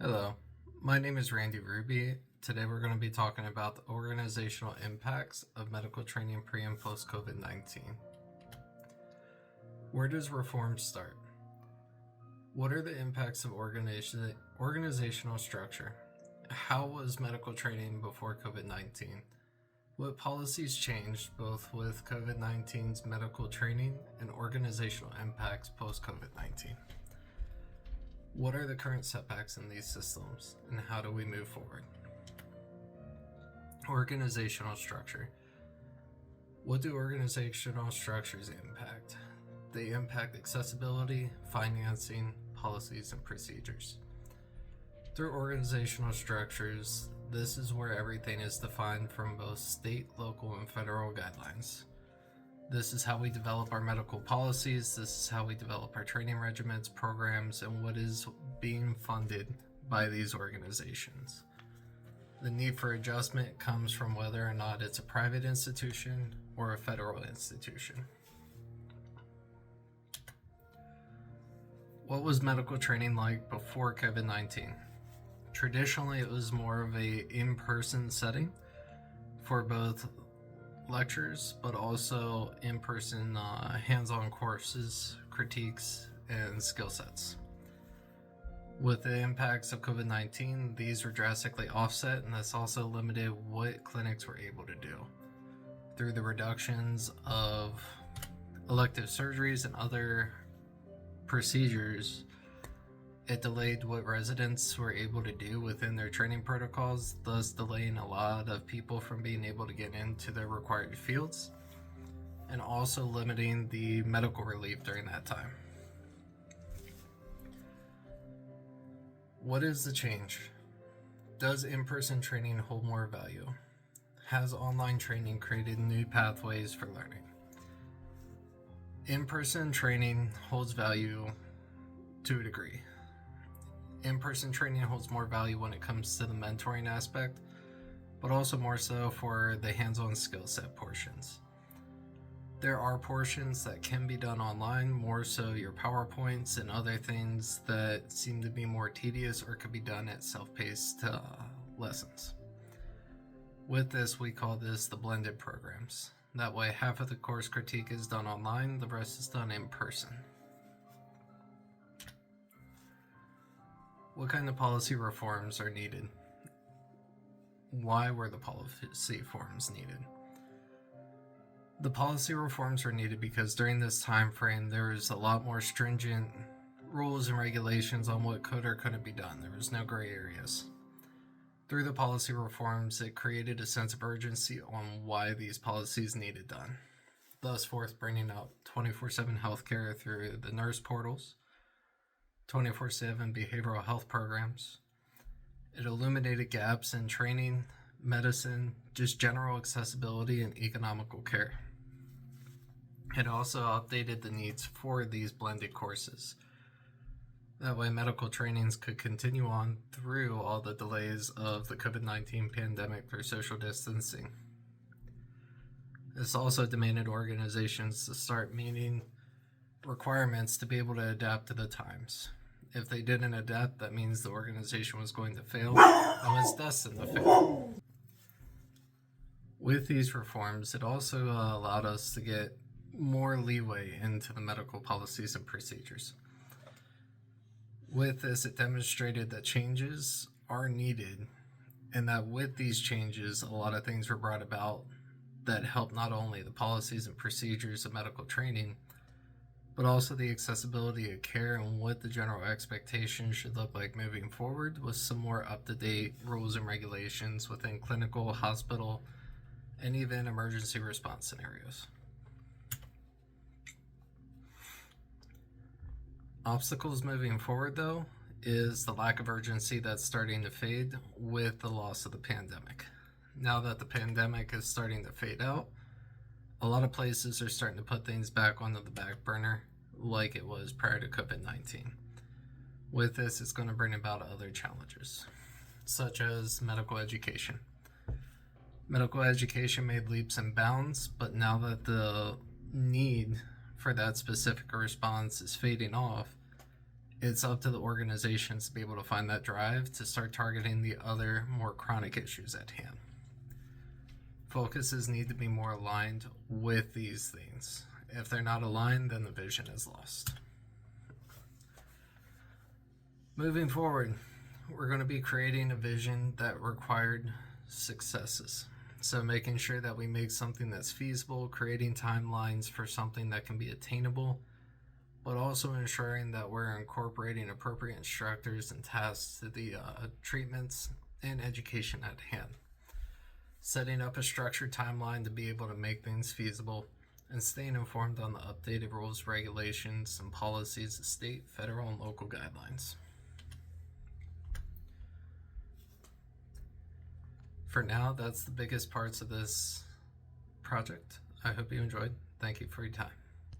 Hello, my name is Randy Ruby. Today we're going to be talking about the organizational impacts of medical training pre and post COVID 19. Where does reform start? What are the impacts of organizational structure? How was medical training before COVID 19? What policies changed both with COVID 19's medical training and organizational impacts post COVID 19? What are the current setbacks in these systems, and how do we move forward? Organizational structure. What do organizational structures impact? They impact accessibility, financing, policies, and procedures. Through organizational structures, this is where everything is defined from both state, local, and federal guidelines. This is how we develop our medical policies. This is how we develop our training regiments, programs, and what is being funded by these organizations. The need for adjustment comes from whether or not it's a private institution or a federal institution. What was medical training like before COVID-19? Traditionally, it was more of a in-person setting for both lectures, but also in-person hands-on courses, critiques, and skill sets. With the impacts of COVID-19, these were drastically offset, and this also limited what clinics were able to do. Through the reductions of elective surgeries and other procedures, it delayed what residents were able to do within their training protocols, thus delaying a lot of people from being able to get into their required fields, and also limiting the medical relief during that time. What is the change? Does in-person training hold more value? Has online training created new pathways for learning? In-person training holds value to a degree. In-person training holds more value when it comes to the mentoring aspect, but also more so for the hands-on skill set portions. There are portions that can be done online, more so your PowerPoints and other things that seem to be more tedious or could be done at self-paced lessons. With this, we call this the blended programs. That way, half of the course critique is done online, the rest is done in person. What kind of policy reforms are needed? Why were the policy reforms needed? The policy reforms were needed because during this time frame, there was a lot more stringent rules and regulations on what could or couldn't be done. There was no gray areas. Through the policy reforms, it created a sense of urgency on why these policies needed done. Thus forth, bringing out 24/7 healthcare through the nurse portals, 24/7 behavioral health programs. It illuminated gaps in training, medicine, just general accessibility, and economical care. It also updated the needs for these blended courses. That way, medical trainings could continue on through all the delays of the COVID-19 pandemic through social distancing. This also demanded organizations to start meeting requirements to be able to adapt to the times. If they didn't adapt, that means the organization was going to fail and was destined to fail. With these reforms, it also allowed us to get more leeway into the medical policies and procedures. With this, it demonstrated that changes are needed, and that with these changes, a lot of things were brought about that help not only the policies and procedures of medical training, but also the accessibility of care and what the general expectation should look like moving forward with some more up-to-date rules and regulations within clinical, hospital, and even emergency response scenarios. Obstacles moving forward, though, is the lack of urgency that's starting to fade with the loss of the pandemic. Now that the pandemic is starting to fade out, a lot of places are starting to put things back onto the back burner like it was prior to COVID-19. With this, it's going to bring about other challenges, such as medical education. Medical education made leaps and bounds, but now that the need for that specific response is fading off, It's up to the organizations to be able to find that drive to start targeting the other more chronic issues at hand. Focuses need to be more aligned with these things. If they're not aligned, then the vision is lost. Moving forward, we're going to be creating a vision that required successes. So making sure that we make something that's feasible, creating timelines for something that can be attainable, but also ensuring that we're incorporating appropriate instructors and tasks to the treatments and education at hand. Setting up a structured timeline to be able to make things feasible, and staying informed on the updated rules, regulations, and policies of state, federal, and local guidelines. For now, that's the biggest parts of this project. I hope you enjoyed. Thank you for your time.